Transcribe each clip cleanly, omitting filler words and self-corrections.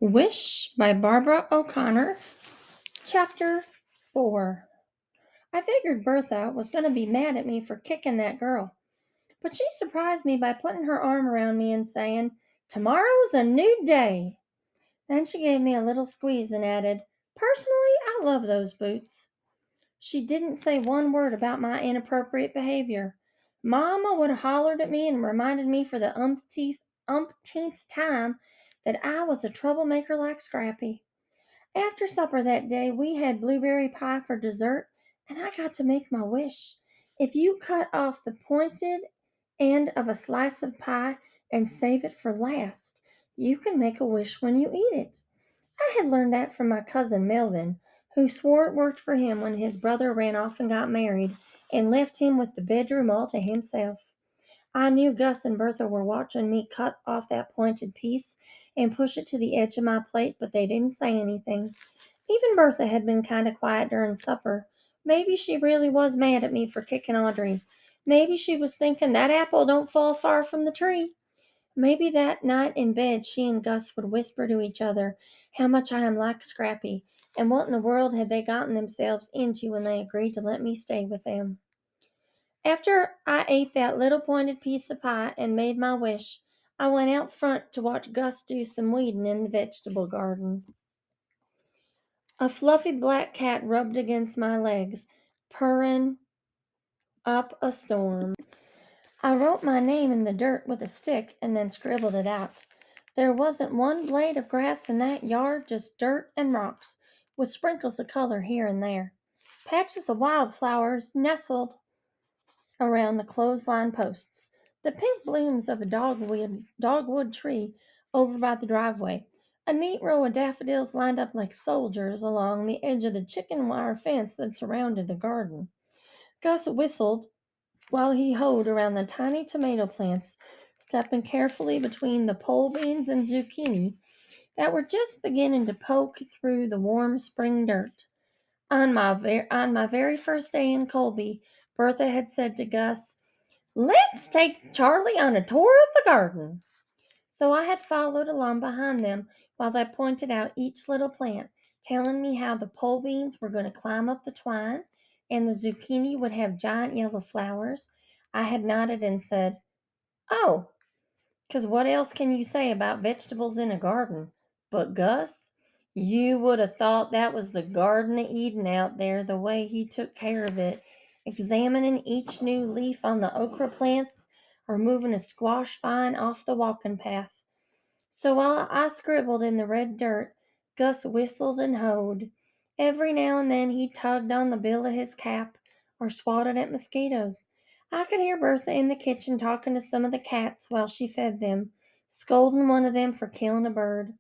Wish by Barbara O'Connor, Chapter 4. I figured Bertha was going to be mad at me for kicking that girl, but she surprised me by putting her arm around me and saying, "Tomorrow's a new day." Then she gave me a little squeeze and added, "Personally, I love those boots." She didn't say one word about my inappropriate behavior. Mama would have hollered at me and reminded me for the umpteenth time that I was a troublemaker like Scrappy. After supper that day, we had blueberry pie for dessert, and I got to make my wish. If you cut off the pointed end of a slice of pie and save it for last, you can make a wish when you eat it. I had learned that from my cousin Melvin, who swore it worked for him when his brother ran off and got married and left him with the bedroom all to himself. I knew Gus and Bertha were watching me cut off that pointed piece and push it to the edge of my plate, but they didn't say anything. Even Bertha had been kind of quiet during supper. Maybe she really was mad at me for kicking Audrey. Maybe she was thinking that apple don't fall far from the tree. Maybe that night in bed she and Gus would whisper to each other how much I am like Scrappy, and what in the world had they gotten themselves into when they agreed to let me stay with them. After I ate that little pointed piece of pie and made my wish, I went out front to watch Gus do some weeding in the vegetable garden. A fluffy black cat rubbed against my legs, purring up a storm. I wrote my name in the dirt with a stick and then scribbled it out. There wasn't one blade of grass in that yard, just dirt and rocks, with sprinkles of color here and there. Patches of wildflowers nestled around the clothesline posts. The pink blooms of a dogwood tree over by the driveway. A neat row of daffodils lined up like soldiers along the edge of the chicken wire fence that surrounded the garden. Gus whistled while he hoed around the tiny tomato plants, stepping carefully between the pole beans and zucchini that were just beginning to poke through the warm spring dirt. On my very first day in Colby, Bertha had said to Gus, "Let's take Charlie on a tour of the garden." So I had followed along behind them while they pointed out each little plant, telling me how the pole beans were going to climb up the twine and the zucchini would have giant yellow flowers. I had nodded and said, "Oh, 'cause what else can you say about vegetables in a garden?" But Gus, you would have thought that was the Garden of Eden out there, the way he took care of it, examining each new leaf on the okra plants or moving a squash vine off the walking path. So while I scribbled in the red dirt, Gus whistled and hoed. Every now and then he tugged on the bill of his cap or swatted at mosquitoes. I could hear Bertha in the kitchen talking to some of the cats while she fed them, scolding one of them for killing a bird,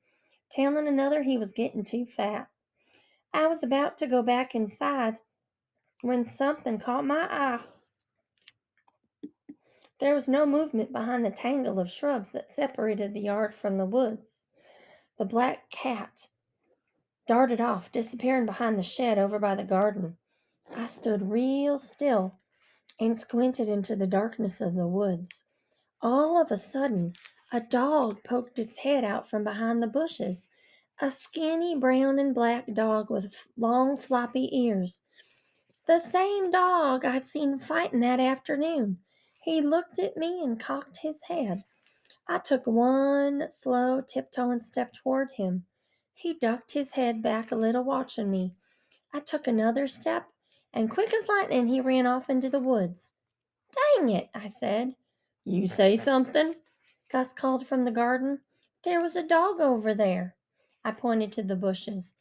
telling another he was getting too fat. I was about to go back inside when something caught my eye. There was no movement behind the tangle of shrubs that separated the yard from the woods. The black cat darted off, disappearing behind the shed over by the garden. I stood real still and squinted into the darkness of the woods. All of a sudden, a dog poked its head out from behind the bushes. A skinny brown and black dog with long floppy ears. The same dog I'd seen fighting that afternoon. He looked at me and cocked his head. I took one slow tiptoeing step toward him. He ducked his head back a little, watching me. I took another step, and quick as lightning he ran off into the woods. "Dang it," I said. "You say something?" Gus called from the garden. "There was a dog over there." I pointed to the bushes.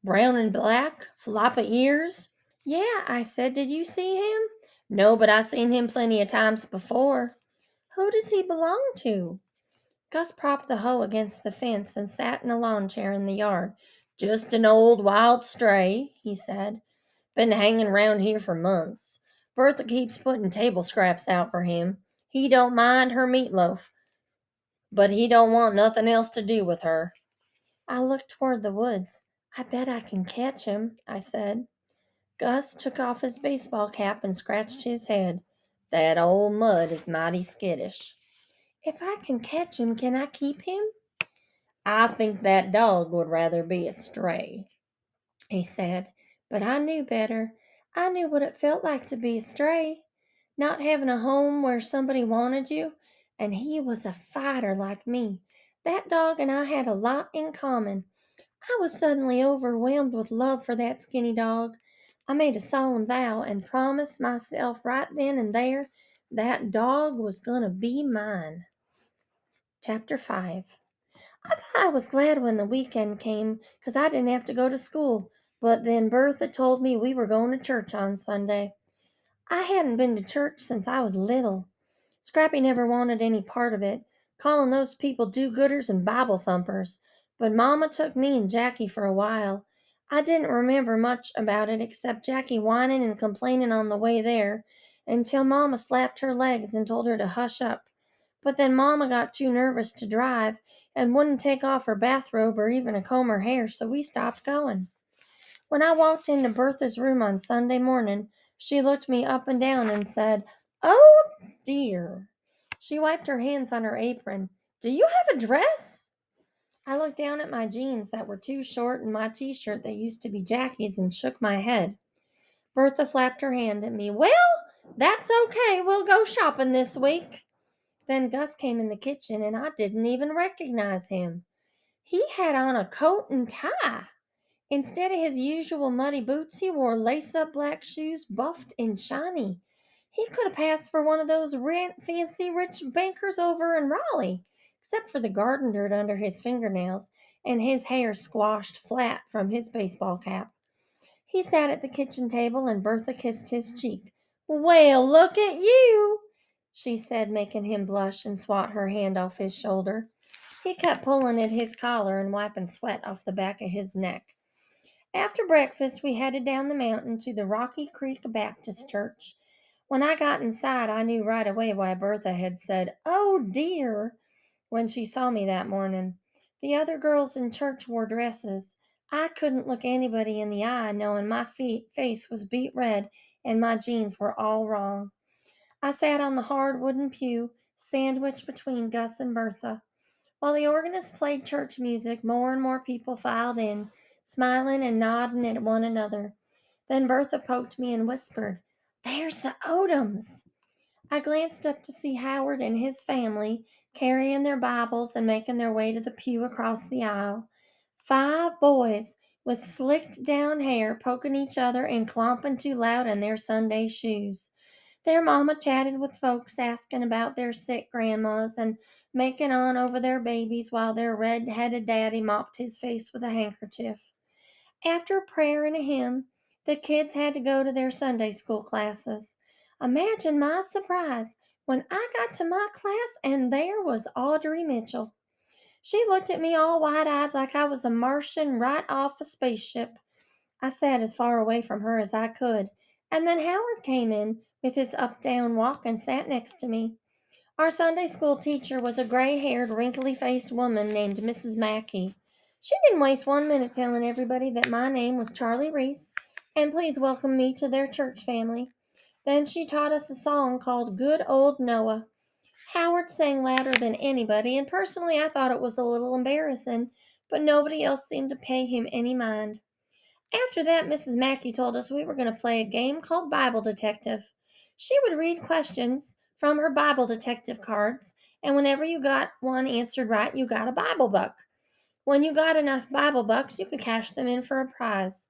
"Brown and black, floppy ears?" "Yeah," I said. "Did you see him?" "No, but I seen him plenty of times before." "Who does he belong to?" Gus propped the hoe against the fence and sat in a lawn chair in the yard. "Just an old wild stray," he said. "Been hanging round here for months. Bertha keeps putting table scraps out for him. He don't mind her meatloaf, but he don't want nothing else to do with her." I looked toward the woods. "I bet I can catch him," I said. Gus took off his baseball cap and scratched his head. "That old mud is mighty skittish." "If I can catch him, can I keep him?" "I think that dog would rather be a stray," he said. But I knew better. I knew what it felt like to be a stray, not having a home where somebody wanted you, and he was a fighter like me. That dog and I had a lot in common. I was suddenly overwhelmed with love for that skinny dog. I made a solemn vow and promised myself right then and there that dog was going to be mine. Chapter 5. I thought I was glad when the weekend came, 'cause I didn't have to go to school, but then Bertha told me we were going to church on Sunday. I hadn't been to church since I was little. Scrappy never wanted any part of it, calling those people do-gooders and Bible thumpers. But Mama took me and Jackie for a while. I didn't remember much about it except Jackie whining and complaining on the way there, until Mama slapped her legs and told her to hush up. But then Mama got too nervous to drive and wouldn't take off her bathrobe or even comb her hair, so we stopped going. When I walked into Bertha's room on Sunday morning, she looked me up and down and said, "Oh, dear." She wiped her hands on her apron. "Do you have a dress?" I looked down at my jeans that were too short and my t-shirt that used to be Jackie's and shook my head. Bertha flapped her hand at me. "Well, that's okay. We'll go shopping this week." Then Gus came in the kitchen and I didn't even recognize him. He had on a coat and tie. Instead of his usual muddy boots, he wore lace-up black shoes, buffed and shiny. He could have passed for one of those fancy rich bankers over in Raleigh, except for the garden dirt under his fingernails and his hair squashed flat from his baseball cap. He sat at the kitchen table and Bertha kissed his cheek. "Well, look at you," she said, making him blush and swat her hand off his shoulder. He kept pulling at his collar and wiping sweat off the back of his neck. After breakfast, we headed down the mountain to the Rocky Creek Baptist Church. When I got inside, I knew right away why Bertha had said, "Oh, dear," when she saw me that morning. The other girls in church wore dresses. I couldn't look anybody in the eye, knowing my face was beet red and my jeans were all wrong. I sat on the hard wooden pew, sandwiched between Gus and Bertha. While the organist played church music, more and more people filed in, smiling and nodding at one another. Then Bertha poked me and whispered, "There's the Odoms." I glanced up to see Howard and his family carrying their Bibles and making their way to the pew across the aisle. 5 boys with slicked down hair poking each other and clomping too loud in their Sunday shoes. Their mama chatted with folks asking about their sick grandmas and making on over their babies while their red-headed daddy mopped his face with a handkerchief. After a prayer and a hymn, the kids had to go to their Sunday school classes. Imagine my surprise when I got to my class and there was Audrey Mitchell. She looked at me all wide-eyed like I was a Martian right off a spaceship. I sat as far away from her as I could, and then Howard came in with his up-down walk and sat next to me. Our Sunday school teacher was a gray-haired, wrinkly-faced woman named Mrs. Mackey. She didn't waste 1 minute telling everybody that my name was Charlie Reese, and please welcome me to their church family. Then she taught us a song called "Good Old Noah." Howard sang louder than anybody, and personally I thought it was a little embarrassing, but nobody else seemed to pay him any mind. After that, Mrs. Mackey told us we were going to play a game called Bible Detective. She would read questions from her Bible Detective cards, and whenever you got one answered right, you got a Bible buck. When you got enough Bible bucks, you could cash them in for a prize.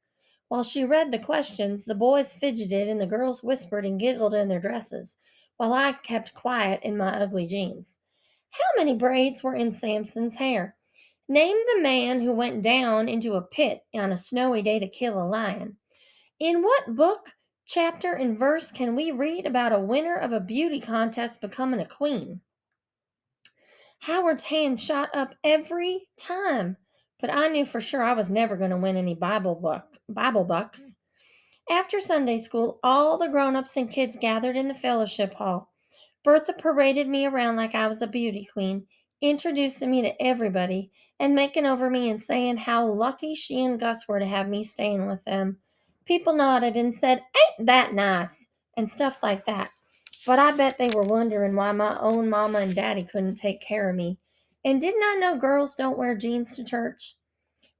While she read the questions, the boys fidgeted and the girls whispered and giggled in their dresses, while I kept quiet in my ugly jeans. How many braids were in Samson's hair? Name the man who went down into a pit on a snowy day to kill a lion. In what book, chapter, and verse can we read about a winner of a beauty contest becoming a queen? Howard's hand shot up every time, but I knew for sure I was never going to win any Bible bucks. After Sunday school, all the grown-ups and kids gathered in the fellowship hall. Bertha paraded me around like I was a beauty queen, introducing me to everybody and making over me and saying how lucky she and Gus were to have me staying with them. People nodded and said, "Ain't that nice?" and stuff like that. But I bet they were wondering why my own mama and daddy couldn't take care of me. and did not know girls don't wear jeans to church.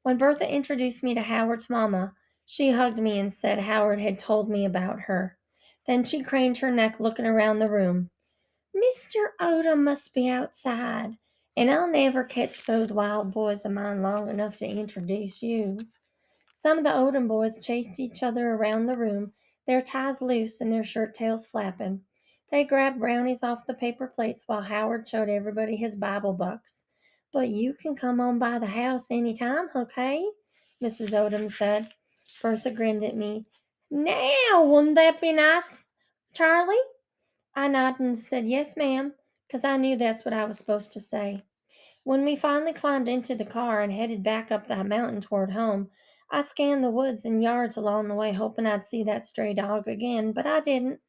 When Bertha introduced me to Howard's mamma, she hugged me and said Howard had told me about her. Then she craned her neck looking around the room. Mr. Odom must be outside, and I'll never catch those wild boys of mine long enough to introduce you. Some of the Odom boys chased each other around the room, their ties loose and their shirt tails flapping. They grabbed brownies off the paper plates while Howard showed everybody his Bible bucks. But you can come on by the house any time, okay? Mrs. Odom said. Bertha grinned at me. Now, wouldn't that be nice, Charlie? I nodded and said, yes, ma'am, because I knew that's what I was supposed to say. When we finally climbed into the car and headed back up the mountain toward home, I scanned the woods and yards along the way, hoping I'd see that stray dog again, but I didn't.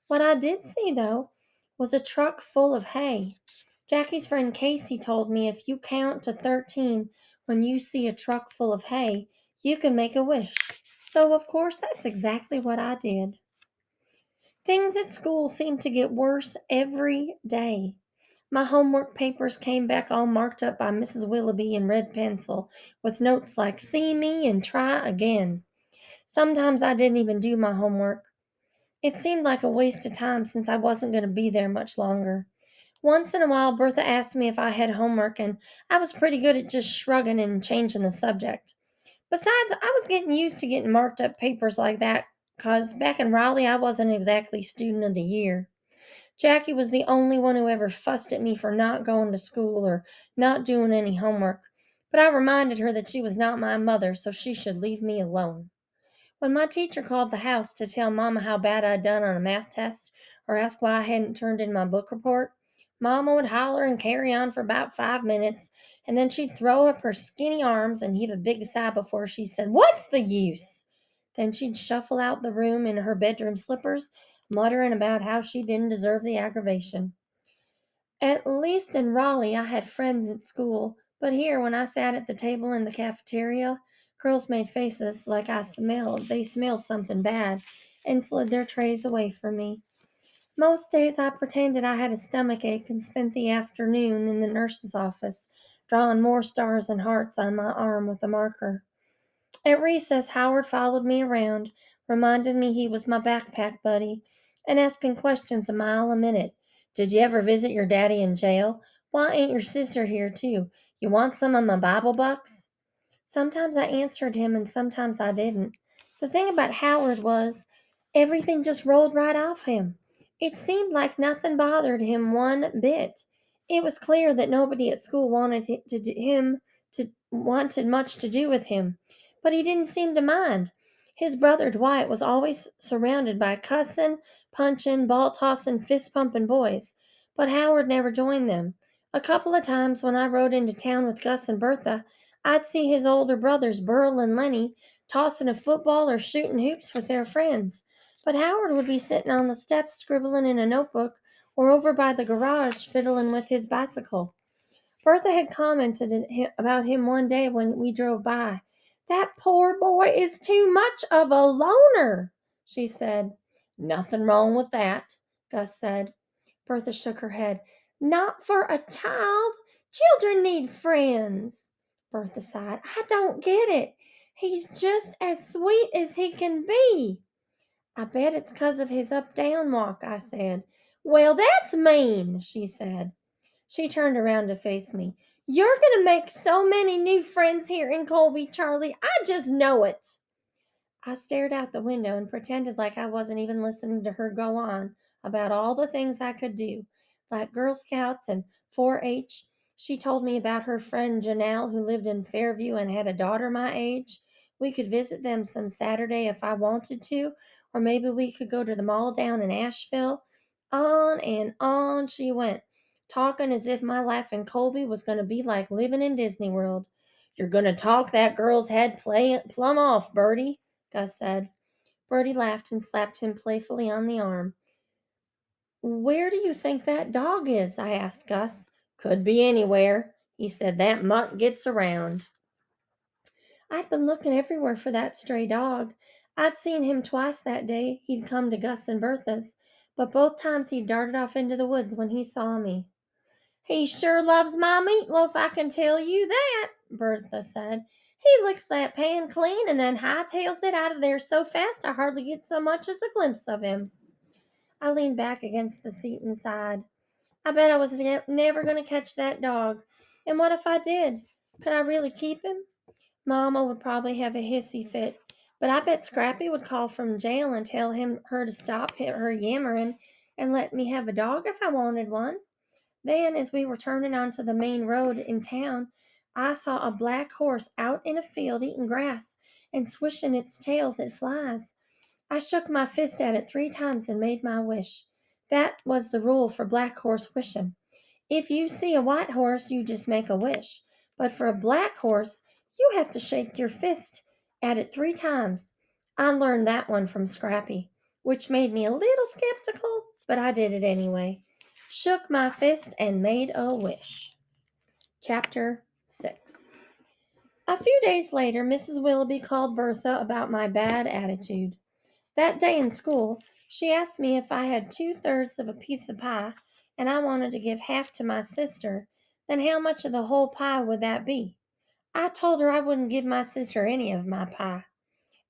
What I did see, though, was a truck full of hay. Jackie's friend Casey told me if you count to 13 when you see a truck full of hay, you can make a wish. So, of course, that's exactly what I did. Things at school seemed to get worse every day. My homework papers came back all marked up by Mrs. Willoughby in red pencil, with notes like, see me and try again. Sometimes I didn't even do my homework. It seemed like a waste of time since I wasn't going to be there much longer. Once in a while, Bertha asked me if I had homework, and I was pretty good at just shrugging and changing the subject. Besides, I was getting used to getting marked up papers like that, because back in Raleigh, I wasn't exactly student of the year. Jackie was the only one who ever fussed at me for not going to school or not doing any homework, but I reminded her that she was not my mother, so she should leave me alone. When my teacher called the house to tell Mama how bad I'd done on a math test or ask why I hadn't turned in my book report, Mama would holler and carry on for about 5 minutes, and then she'd throw up her skinny arms and heave a big sigh before she said, what's the use? Then she'd shuffle out the room in her bedroom slippers, muttering about how she didn't deserve the aggravation. At least in Raleigh, I had friends at school, but here, when I sat at the table in the cafeteria, girls made faces like they smelled something bad, and slid their trays away from me. Most days I pretended I had a stomach ache and spent the afternoon in the nurse's office, drawing more stars and hearts on my arm with a marker. At recess, Howard followed me around, reminded me he was my backpack buddy, and asking questions a mile a minute. Did you ever visit your daddy in jail? Why ain't your sister here, too? You want some of my Bible bucks? Sometimes I answered him and sometimes I didn't. The thing about Howard was, everything just rolled right off him. It seemed like nothing bothered him one bit. It was clear that nobody at school wanted much to do with him, but he didn't seem to mind. His brother Dwight was always surrounded by cussing, punching, ball tossing, fist pumping boys, but Howard never joined them. A couple of times when I rode into town with Gus and Bertha, I'd see his older brothers, Burl and Lenny, tossing a football or shooting hoops with their friends. But Howard would be sitting on the steps scribbling in a notebook or over by the garage fiddling with his bicycle. Bertha had commented about him one day when we drove by. That poor boy is too much of a loner, she said. Nothing wrong with that, Gus said. Bertha shook her head. Not for a child. Children need friends. Bertha sighed. I don't get it. He's just as sweet as he can be. I bet it's 'cause of his up-down walk, I said. Well, that's mean, she said. She turned around to face me. You're going to make so many new friends here in Colby, Charlie. I just know it. I stared out the window and pretended like I wasn't even listening to her go on about all the things I could do, like Girl Scouts and 4-H. She told me about her friend Janelle who lived in Fairview and had a daughter my age. We could visit them some Saturday if I wanted to, or maybe we could go to the mall down in Asheville. On and on she went, talking as if my life in Colby was going to be like living in Disney World. You're going to talk that girl's head plumb off, Bertie, Gus said. Bertie laughed and slapped him playfully on the arm. Where do you think that dog is? I asked Gus. Could be anywhere. He said that mutt gets around. I'd been looking everywhere for that stray dog. I'd seen him twice that day. He'd come to Gus and Bertha's, but both times he darted off into the woods when he saw me. "He sure loves my meatloaf, I can tell you that," Bertha said. "He licks that pan clean and then hightails it out of there so fast I hardly get so much as a glimpse of him." I leaned back against the seat and sighed. I bet I was never going to catch that dog. And what if I did? Could I really keep him? Mama would probably have a hissy fit, but I bet Scrappy would call from jail and tell her to stop her yammering and let me have a dog if I wanted one. Then, as we were turning onto the main road in town, I saw a black horse out in a field eating grass and swishing its tails at flies. I shook my fist at it 3 times and made my wish. That was the rule for black horse wishing. If you see a white horse, you just make a wish. But for a black horse, you have to shake your fist at it 3 times. I learned that one from Scrappy, which made me a little skeptical, but I did it anyway. Shook my fist and made a wish. Chapter 6. A few days later, Mrs. Willoughby called Bertha about my bad attitude. That day in school, she asked me if I had 2/3 of a piece of pie and I wanted to give half to my sister, then how much of the whole pie would that be? I told her I wouldn't give my sister any of my pie.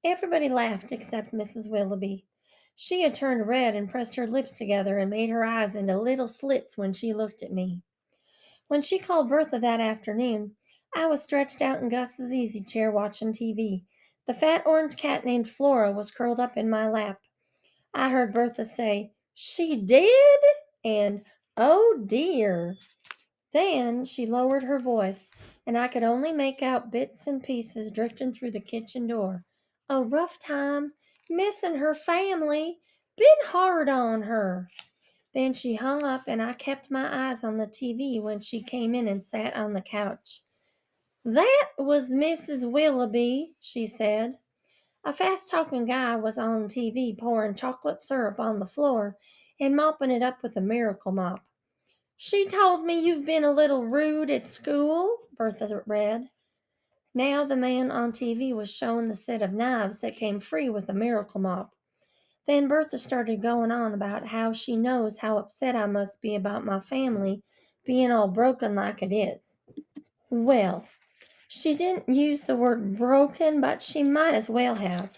Everybody laughed except Mrs. Willoughby. She had turned red and pressed her lips together and made her eyes into little slits when she looked at me. When she called Bertha that afternoon, I was stretched out in Gus's easy chair watching TV. The fat orange cat named Flora was curled up in my lap. I heard Bertha say, "She did?" and "Oh dear." Then she lowered her voice, and I could only make out bits and pieces drifting through the kitchen door. "A rough time, missing her family, been hard on her." Then she hung up, and I kept my eyes on the TV when she came in and sat on the couch. "That was Mrs. Willoughby," she said. A fast-talking guy was on TV pouring chocolate syrup on the floor and mopping it up with a miracle mop. "She told me you've been a little rude at school," Bertha read. Now the man on TV was showing the set of knives that came free with the miracle mop. Then Bertha started going on about how she knows how upset I must be about my family being all broken like it is. Well, she didn't use the word broken, but she might as well have.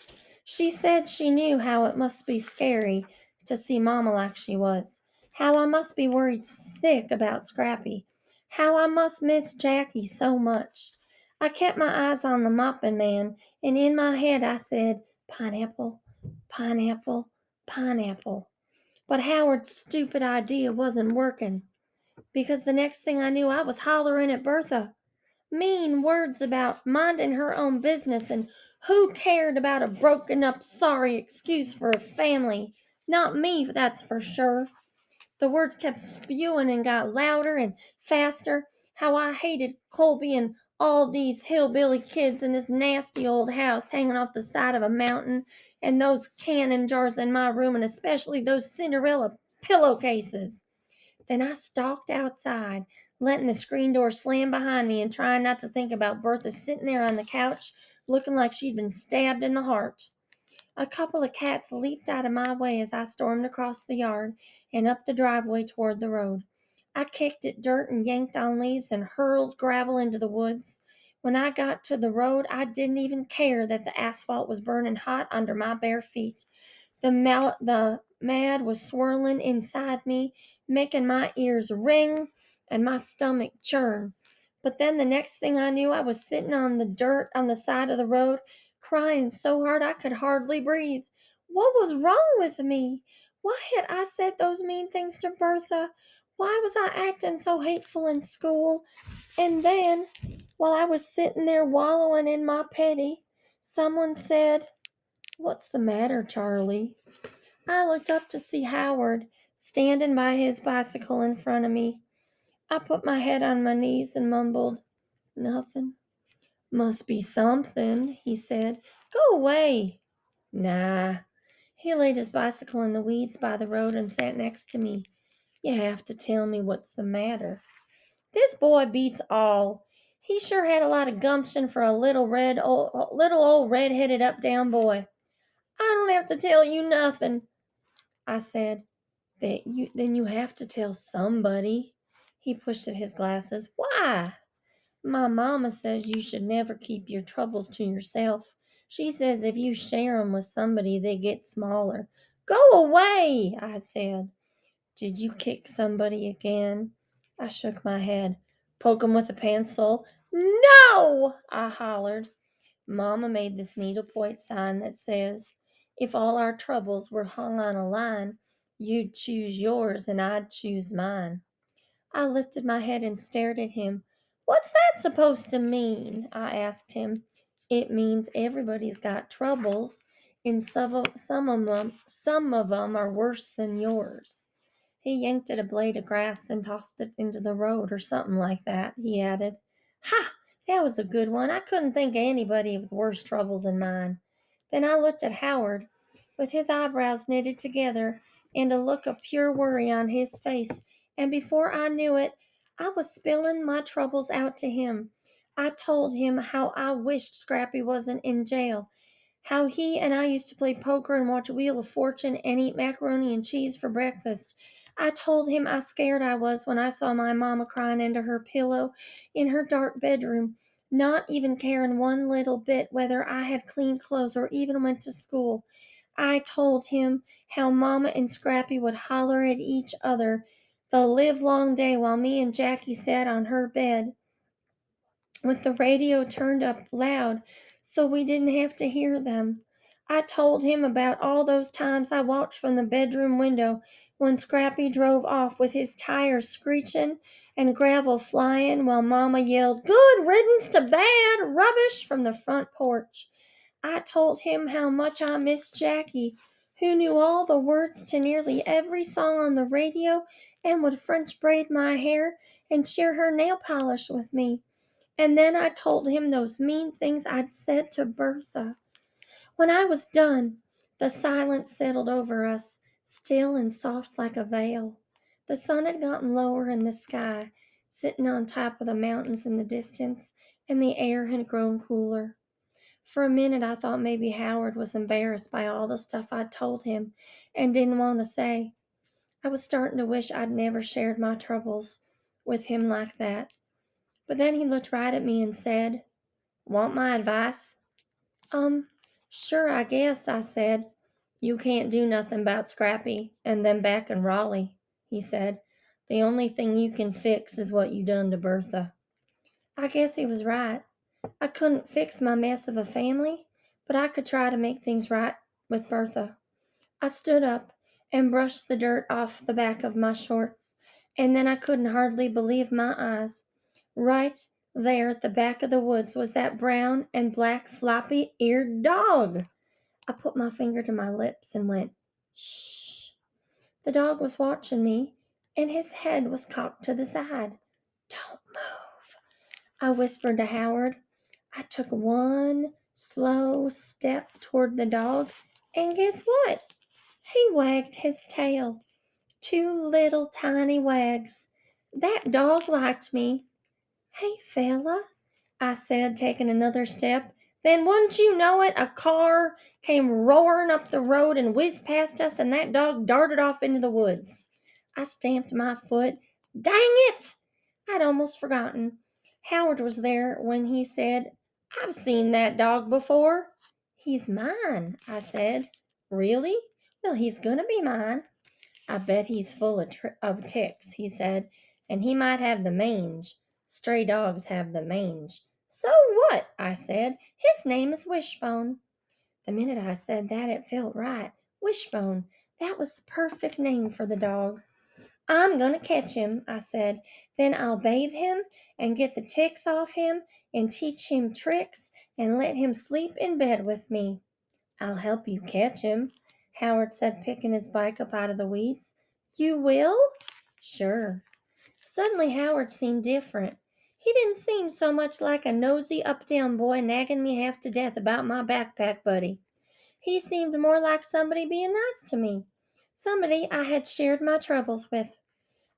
She said she knew how it must be scary to see Mama like she was, how I must be worried sick about Scrappy, how I must miss Jackie so much. I kept my eyes on the mopping man, and in my head I said, "Pineapple, pineapple, pineapple." But Howard's stupid idea wasn't working, because the next thing I knew I was hollering at Bertha. Mean words about minding her own business and who cared about a broken up sorry excuse for a family. Not me, that's for sure. The words kept spewing and got louder and faster. How I hated Colby and all these hillbilly kids in this nasty old house hanging off the side of a mountain, and those cannon jars in my room, and especially those Cinderella pillowcases. Then I stalked outside, letting the screen door slam behind me and trying not to think about Bertha sitting there on the couch looking like she'd been stabbed in the heart. A couple of cats leaped out of my way as I stormed across the yard and up the driveway toward the road. I kicked at dirt and yanked on leaves and hurled gravel into the woods. When I got to the road, I didn't even care that the asphalt was burning hot under my bare feet. The mad was swirling inside me, making my ears ring and my stomach churn. But then the next thing I knew, I was sitting on the dirt on the side of the road, crying so hard I could hardly breathe. What was wrong with me? Why had I said those mean things to Bertha? Why was I acting so hateful in school? And then, while I was sitting there wallowing in my pity, someone said, "What's the matter, Charlie?" I looked up to see Howard standing by his bicycle in front of me. I put my head on my knees and mumbled, "Nothing." "Must be something," he said. "Go away." "Nah." He laid his bicycle in the weeds by the road and sat next to me. "You have to tell me what's the matter." This boy beats all. He sure had a lot of gumption for a little old red-headed up-down boy. "I don't have to tell you nothing," I said. Then you have to tell somebody." He pushed at his glasses. Why? My mama says you should never keep your troubles to yourself. She says if you share 'em with somebody, they get smaller. Go away, I said. Did you kick somebody again? I shook my head. Poke 'em with a pencil? No! I hollered. Mama made this needlepoint sign that says, if all our troubles were hung on a line, you'd choose yours and I'd choose mine. I lifted my head and stared at him. What's that supposed to mean? I asked him. It means everybody's got troubles, and some of them are worse than yours. He yanked at a blade of grass and tossed it into the road or something like that, he added. Ha! That was a good one. I couldn't think of anybody with worse troubles than mine. Then I looked at Howard, with his eyebrows knitted together and a look of pure worry on his face, and before I knew it, I was spilling my troubles out to him. I told him how I wished Scrappy wasn't in jail, how he and I used to play poker and watch Wheel of Fortune and eat macaroni and cheese for breakfast. I told him how scared I was when I saw my mama crying into her pillow in her dark bedroom, not even caring one little bit whether I had clean clothes or even went to school. I told him how Mama and Scrappy would holler at each other the livelong day while me and Jackie sat on her bed with the radio turned up loud so we didn't have to hear them. I told him about all those times I watched from the bedroom window when Scrappy drove off with his tires screeching and gravel flying while Mama yelled, Good riddance to bad rubbish from the front porch. I told him how much I missed Jackie, who knew all the words to nearly every song on the radio and would French braid my hair and share her nail polish with me. And then I told him those mean things I'd said to Bertha. When I was done, the silence settled over us, still and soft like a veil. The sun had gotten lower in the sky, sitting on top of the mountains in the distance, and the air had grown cooler. For a minute, I thought maybe Howard was embarrassed by all the stuff I'd told him and didn't want to say. I was starting to wish I'd never shared my troubles with him like that. But then he looked right at me and said, Want my advice? Um, sure, I guess, I said. You can't do nothing about Scrappy and them back in Raleigh, he said. The only thing you can fix is what you done to Bertha. I guess he was right. I couldn't fix my mess of a family, but I could try to make things right with Bertha. I stood up and brushed the dirt off the back of my shorts, and then I couldn't hardly believe my eyes. Right there at the back of the woods was that brown and black floppy-eared dog. I put my finger to my lips and went, Shh. The dog was watching me, and his head was cocked to the side. Don't move, I whispered to Howard. I took one slow step toward the dog, and guess what? He wagged his tail. Two little tiny wags. That dog liked me. Hey, fella, I said, taking another step. Then wouldn't you know it, a car came roaring up the road and whizzed past us, and that dog darted off into the woods. I stamped my foot. Dang it! I'd almost forgotten. Howard was there when he said, I've seen that dog before. He's mine, I said. Really? Well, he's gonna be mine. I bet he's full of ticks, he said, and he might have the mange. Stray dogs have the mange. So what? I said. His name is Wishbone. The minute I said that, it felt right. Wishbone. That was the perfect name for the dog. I'm going to catch him, I said. Then I'll bathe him and get the ticks off him and teach him tricks and let him sleep in bed with me. I'll help you catch him, Howard said, picking his bike up out of the weeds. You will? Sure. Suddenly Howard seemed different. He didn't seem so much like a nosy up-down boy nagging me half to death about my backpack buddy. He seemed more like somebody being nice to me, somebody I had shared my troubles with.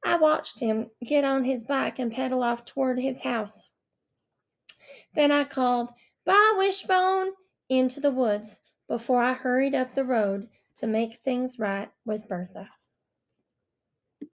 I watched him get on his bike and pedal off toward his house. Then I called, Bye, Wishbone, into the woods before I hurried up the road to make things right with Bertha.